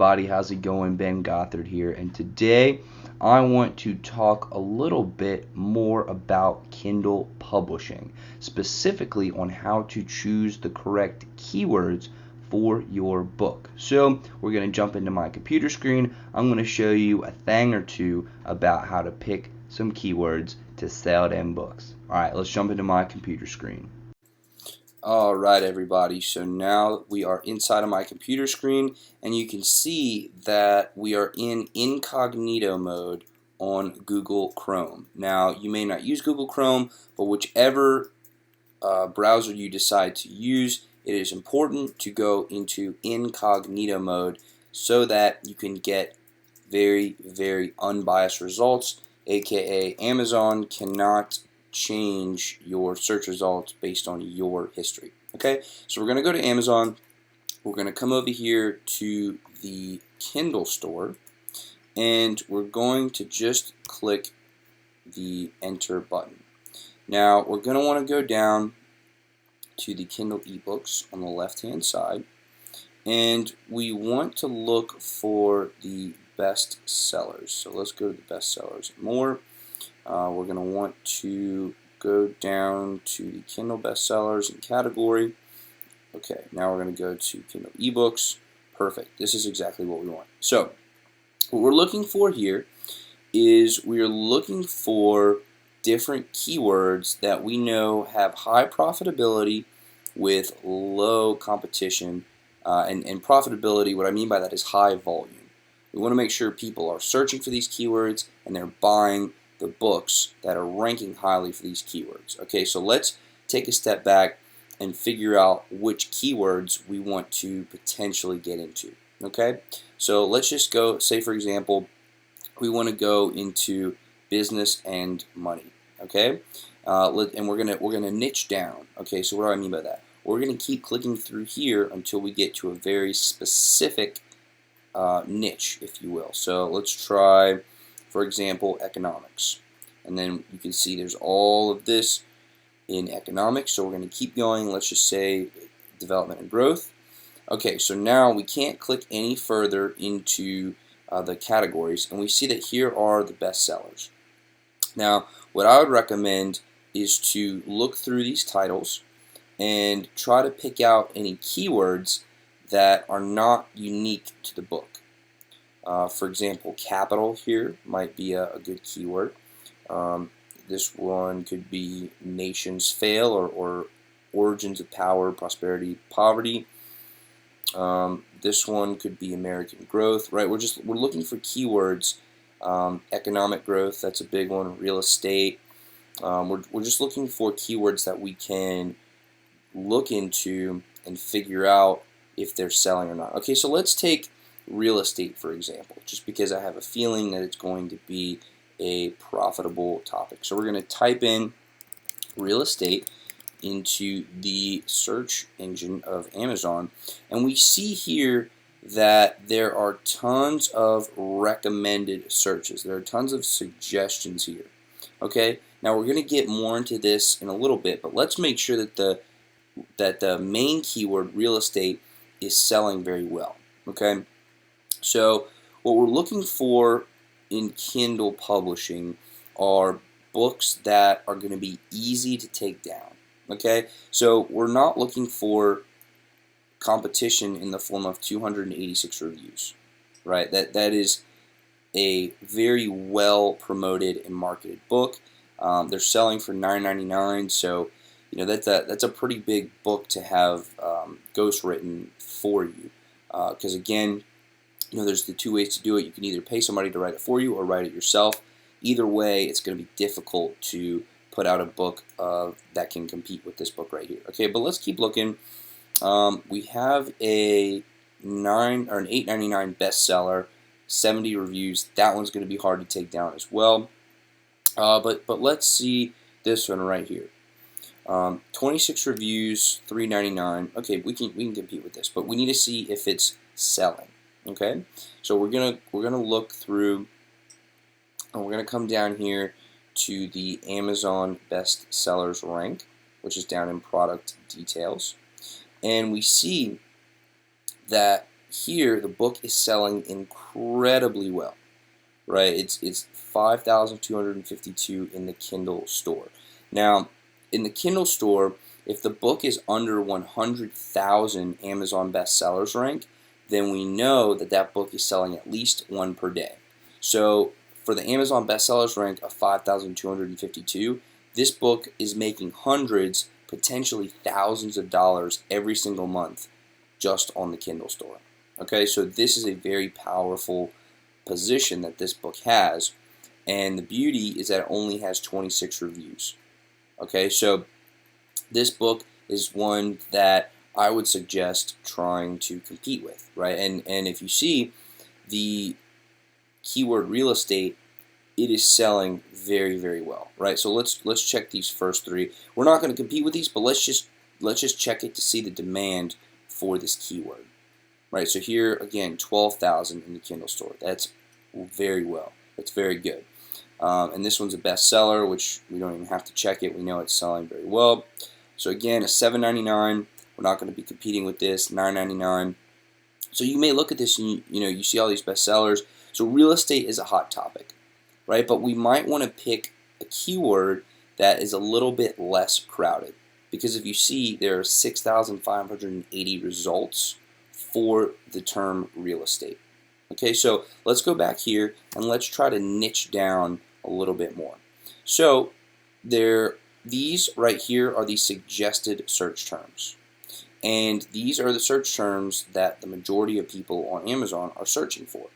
everybody, how's it going? Ben Gothard here, and today I want to talk a little bit more about Kindle publishing, specifically on how to choose the correct keywords for your book. So we're going to jump into my computer screen. I'm going to show you a thing or two about how to pick some keywords to sell them books. Alright, let's jump into my computer screen. Alright everybody, so now we are inside of my computer screen and you can see that we are in incognito mode on Google Chrome. Now you may not use Google Chrome, but whichever browser you decide to use, it is important to go into incognito mode so that you can get very, very unbiased results, aka Amazon cannot change your search results based on your history. Okay, so we're going to go to Amazon. We're going to come over here to the Kindle store and we're going to just click the enter button. Now we're going to want to go down to the Kindle ebooks on the left hand side and we want to look for the best sellers. So let's go to the best sellers and more. We're going to want to go down to the Kindle bestsellers and category. Okay, now we're going to go to Kindle ebooks. Perfect. This is exactly what we want. So, what we're looking for here is we're looking for different keywords that we know have high profitability with low competition. And profitability, what I mean by that is high volume. We want to make sure people are searching for these keywords and they're buying the books that are ranking highly for these keywords. Okay, so let's take a step back and figure out which keywords we want to potentially get into. Okay, so let's just go, say for example, we want to go into business and money. Okay, and we're gonna niche down. Okay, so what do I mean by that? We're gonna keep clicking through here until we get to a very specific niche, if you will. So let's try, for example, economics. And then you can see there's all of this in economics. So we're going to keep going. Let's just say development and growth. Okay, so now we can't click any further into the categories. And we see that here are the best sellers. Now, what I would recommend is to look through these titles and try to pick out any keywords that are not unique to the book. For example, capital here might be a good keyword. This one could be nations fail or origins of power, prosperity, poverty. This one could be American growth, right? We're looking for keywords. Economic growth, that's a big one. Real estate. We're just looking for keywords that we can look into and figure out if they're selling or not. Okay, so let's take real estate for example, just because I have a feeling that it's going to be a profitable topic. So we're going to type in real estate into the search engine of Amazon, and we see here that there are tons of recommended searches. There are tons of suggestions here. Okay, now we're going to get more into this in a little bit, but let's make sure that the main keyword real estate is selling very well. Okay, so what we're looking for in Kindle publishing are books that are going to be easy to take down. Okay, so we're not looking for competition in the form of 286 reviews, right? That is a very well promoted and marketed book. They're selling for $9.99, so you know that's a pretty big book to have ghostwritten for you. Because again, you know, there's the two ways to do it. You can either pay somebody to write it for you or write it yourself. Either way, it's going to be difficult to put out a book that can compete with this book right here. Okay, but let's keep looking. We have an $8.99 bestseller, 70 reviews. That one's going to be hard to take down as well. But let's see this one right here. 26 reviews, $3.99. Okay, we can compete with this, but we need to see if it's selling. Okay, so we're gonna look through, and we're gonna come down here to the Amazon best sellers rank, which is down in product details, and we see that here the book is selling incredibly well, right? It's 5,252 in the Kindle store. Now, in the Kindle store, if the book is under 100,000 Amazon bestsellers rank, then we know that that book is selling at least one per day. So for the Amazon bestsellers rank of 5,252, this book is making hundreds, potentially thousands of dollars every single month just on the Kindle store. Okay, so this is a very powerful position that this book has, and the beauty is that it only has 26 reviews. Okay, so this book is one that I would suggest trying to compete with, right? And if you see the keyword real estate, it is selling very, very well, right? So let's check these first three. We're not going to compete with these, but let's just check it to see the demand for this keyword, right? So here again, 12,000 in the Kindle store. That's very well. That's very good. And this one's a bestseller, which we don't even have to check it. We know it's selling very well. So again, a $7.99. We're not going to be competing with this. $9.99. So you may look at this and you see all these bestsellers. So real estate is a hot topic, right? But we might want to pick a keyword that is a little bit less crowded, because if you see, there are 6,580 results for the term real estate. Okay, so let's go back here and let's try to niche down a little bit more. So these right here are the suggested search terms. And these are the search terms that the majority of people on Amazon are searching for.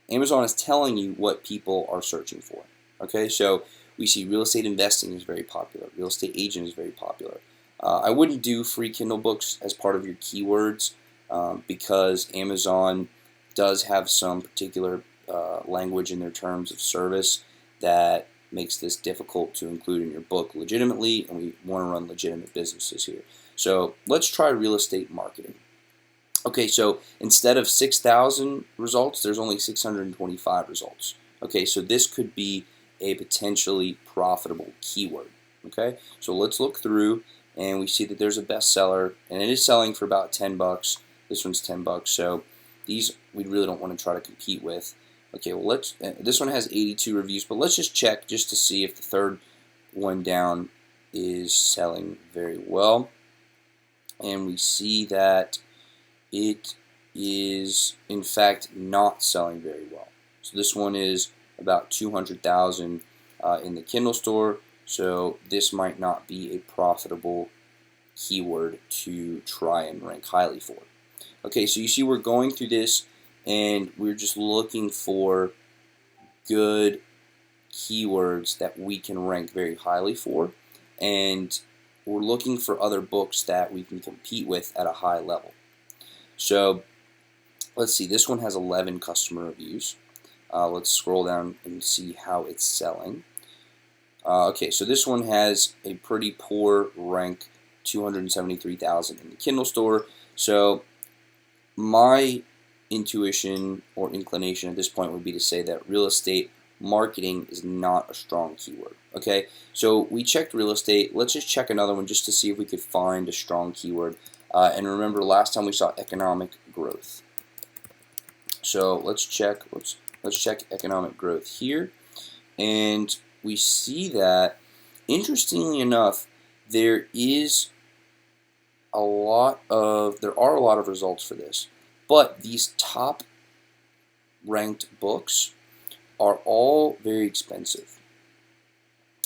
Amazon is telling you what people are searching for. Okay, so we see real estate investing is very popular. Real estate agent is very popular. I wouldn't do free Kindle books as part of your keywords because Amazon does have some particular language in their terms of service that makes this difficult to include in your book legitimately, and we want to run legitimate businesses here. So let's try real estate marketing. Okay, so instead of 6,000 results, there's only 625 results. Okay, so this could be a potentially profitable keyword. Okay, so let's look through, and we see that there's a bestseller, and it is selling for about 10 bucks. This one's 10 bucks, so these we really don't want to try to compete with. Okay, well this one has 82 reviews, but let's just check just to see if the third one down is selling very well. And we see that it is in fact not selling very well. So this one is about 200,000 in the Kindle store, so this might not be a profitable keyword to try and rank highly for. Okay, so you see we're going through this and we're just looking for good keywords that we can rank very highly for, and we're looking for other books that we can compete with at a high level. So let's see, this one has 11 customer reviews. Let's scroll down and see how it's selling. Okay, so this one has a pretty poor rank, 273,000 in the Kindle store. So my intuition or inclination at this point would be to say that real estate marketing is not a strong keyword. Okay, so we checked real estate. Let's just check another one just to see if we could find a strong keyword. And remember, last time we saw economic growth. So let's check economic growth here, and we see that, interestingly enough, there are a lot of results for this, but these top ranked books are all very expensive.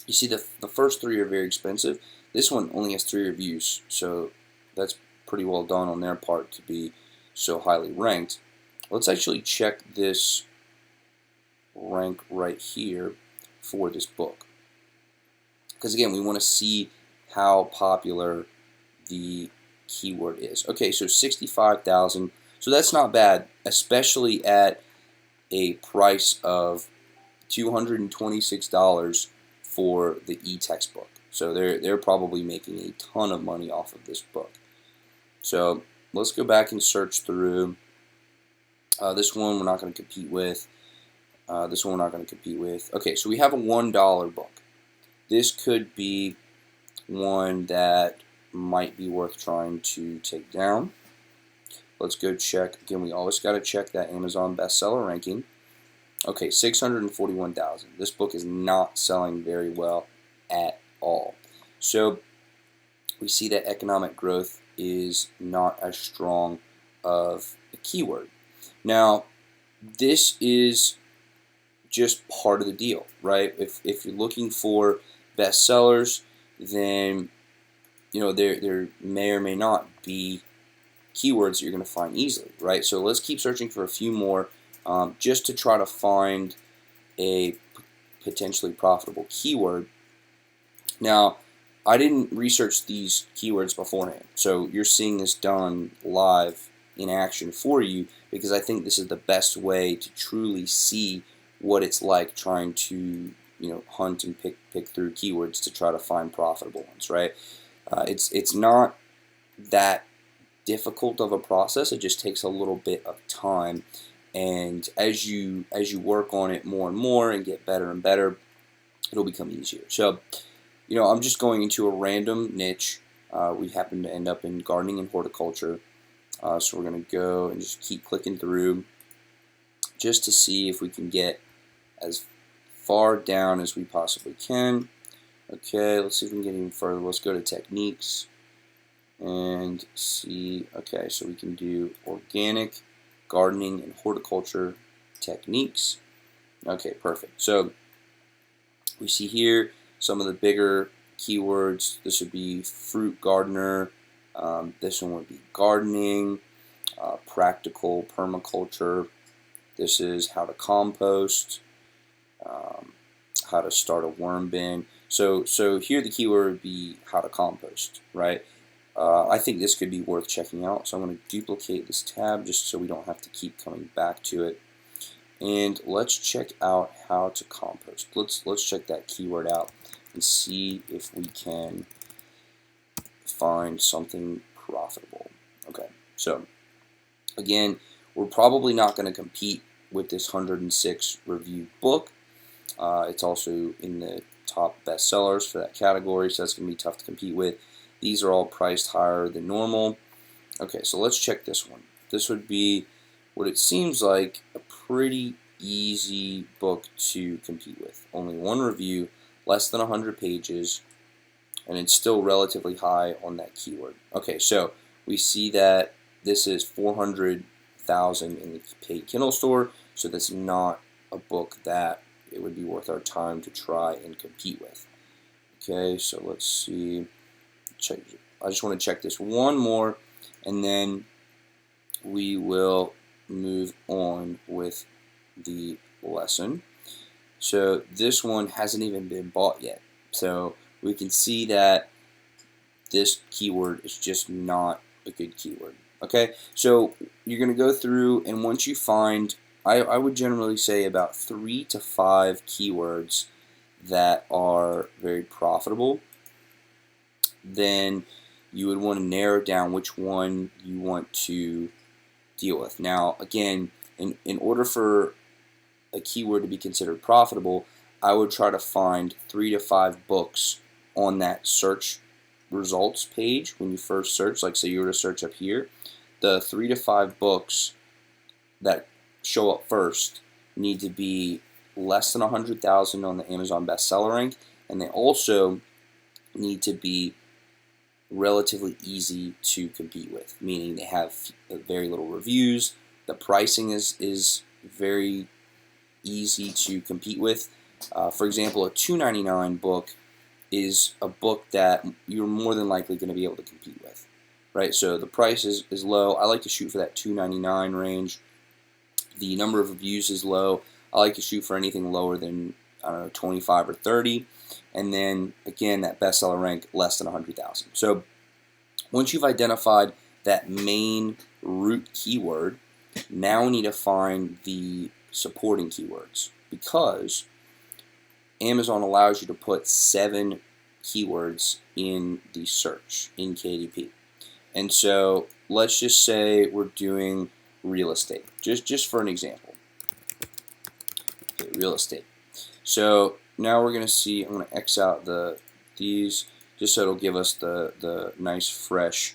You see the first three are very expensive. This one only has 3 reviews, so that's pretty well done on their part to be so highly ranked. Let's actually check this rank right here for this book, because again we want to see how popular the keyword is. Okay, so 65,000, so that's not bad, especially at a price of $226 for the e-textbook. So they're probably making a ton of money off of this book. So let's go back and search through. This one we're not going to compete with. This one we're not going to compete with. Okay, so we have a $1 book. This could be one that might be worth trying to take down. let's go check. Again, we always got to check that Amazon bestseller ranking. Okay, 641,000. This book is not selling very well at all. So we see that economic growth is not as strong of a keyword. Now, this is just part of the deal, right? If you're looking for bestsellers, then there may or may not be keywords that you're going to find easily, right? So let's keep searching for a few more just to try to find a potentially profitable keyword. Now, I didn't research these keywords beforehand, so you're seeing this done live in action for you, because I think this is the best way to truly see what it's like trying to hunt and pick through keywords to try to find profitable ones, right? It's not that difficult of a process. It just takes a little bit of time, and as you work on it more and more and get better and better, it'll become easier. So I'm just going into a random niche. We happen to end up in gardening and horticulture, so we're going to go and just keep clicking through just to see if we can get as far down as we possibly can. Okay, let's see if we can get even further. Let's go to techniques and see. Okay, so we can do organic gardening and horticulture techniques. Okay, perfect. So we see here some of the bigger keywords. This would be fruit gardener. This one would be gardening, practical permaculture. This is how to compost, how to start a worm bin. So here the keyword would be how to compost, right? I think this could be worth checking out. So I'm going to duplicate this tab just so we don't have to keep coming back to it. And let's check out how to compost. Let's check that keyword out and see if we can find something profitable. Okay, so again, we're probably not going to compete with this 106 review book. It's also in the top bestsellers for that category, so that's going to be tough to compete with. These are all priced higher than normal. Okay, so let's check this one. This would be what it seems like a pretty easy book to compete with. Only one review, less than 100 pages, and it's still relatively high on that keyword. Okay, so we see that this is 400,000 in the paid Kindle store, so that's not a book that it would be worth our time to try and compete with. Okay, so let's see. I just want to check this one more, and then we will move on with the lesson. So this one hasn't even been bought yet. So we can see that this keyword is just not a good keyword. Okay, so you're going to go through, and once you find, I would generally say about 3 to 5 keywords that are very profitable, then you would want to narrow down which one you want to deal with. Now, again, in order for a keyword to be considered profitable, I would try to find 3 to 5 books on that search results page when you first search. Like, say you were to search up here, the 3 to 5 books that show up first need to be less than 100,000 on the Amazon bestseller rank, and they also need to be relatively easy to compete with, meaning they have very little reviews, the pricing is very easy to compete with. For example, a $2.99 book is a book that you're more than likely going to be able to compete with, right? So the price is low. I like to shoot for that $2.99 range. The number of reviews is low. I like to shoot for anything lower than, I don't know, 25 or 30. And then, again, that bestseller rank less than 100,000. So once you've identified that main root keyword, now we need to find the supporting keywords, because Amazon allows you to put 7 keywords in the search in KDP. And so let's just say we're doing real estate, just for an example. Okay, real estate. So now we're going to see, I'm going to X out these just so it'll give us the nice fresh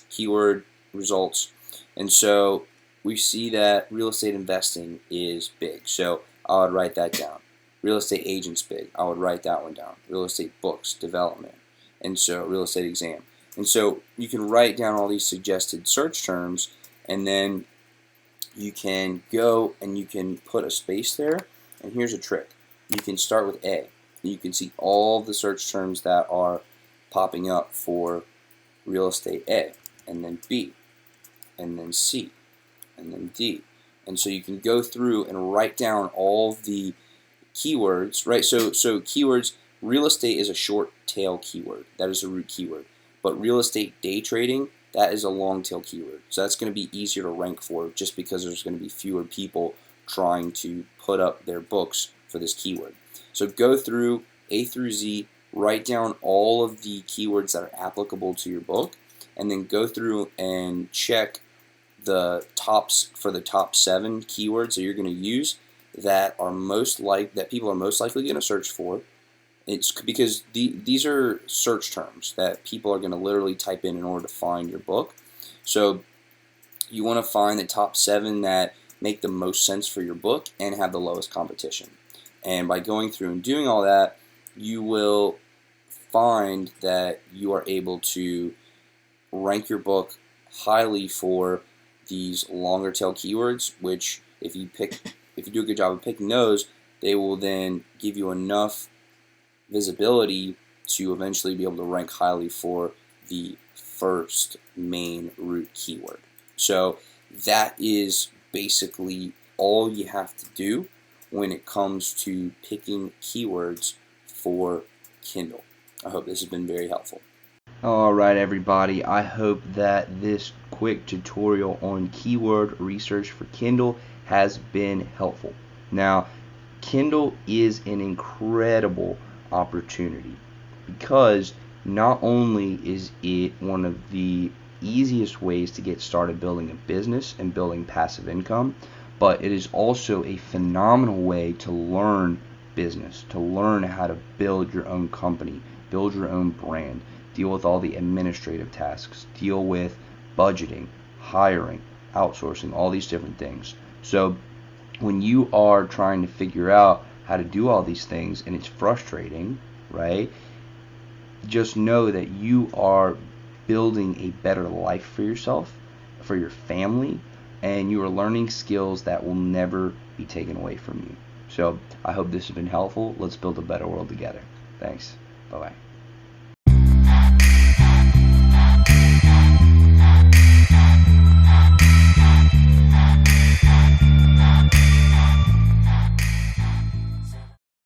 keyword results. And so we see that real estate investing is big. So I would write that down. Real estate agents big. I would write that one down. Real estate books, development. And so real estate exam. And so you can write down all these suggested search terms, and then you can go and you can put a space there. And here's a trick. You can start with A. You can see all the search terms that are popping up for real estate A, and then B, and then C, and then D. And so you can go through and write down all the keywords, right? So keywords, real estate is a short tail keyword. That is a root keyword. But real estate day trading, that is a long tail keyword. So that's going to be easier to rank for just because there's going to be fewer people trying to put up their books for this keyword. So go through A through Z, write down all of the keywords that are applicable to your book, and then go through and check the tops for the top 7 keywords that you're going to use that people are most likely going to search for. It's because these are search terms that people are going to literally type in order to find your book. So you want to find the top 7 that make the most sense for your book and have the lowest competition. And by going through and doing all that, you will find that you are able to rank your book highly for these longer tail keywords, which if you do a good job of picking those, they will then give you enough visibility to eventually be able to rank highly for the first main root keyword. So that is basically all you have to do when it comes to picking keywords for Kindle. I hope this has been very helpful. Alright everybody, I hope that this quick tutorial on keyword research for Kindle has been helpful. Now, Kindle is an incredible opportunity because not only is it one of the easiest ways to get started building a business and building passive income, but it is also a phenomenal way to learn business, to learn how to build your own company, build your own brand, deal with all the administrative tasks, deal with budgeting, hiring, outsourcing, all these different things. So when you are trying to figure out how to do all these things and it's frustrating, right? Just know that you are building a better life for yourself, for your family, and you are learning skills that will never be taken away from you. So I hope this has been helpful. Let's build a better world together. Thanks. Bye-bye.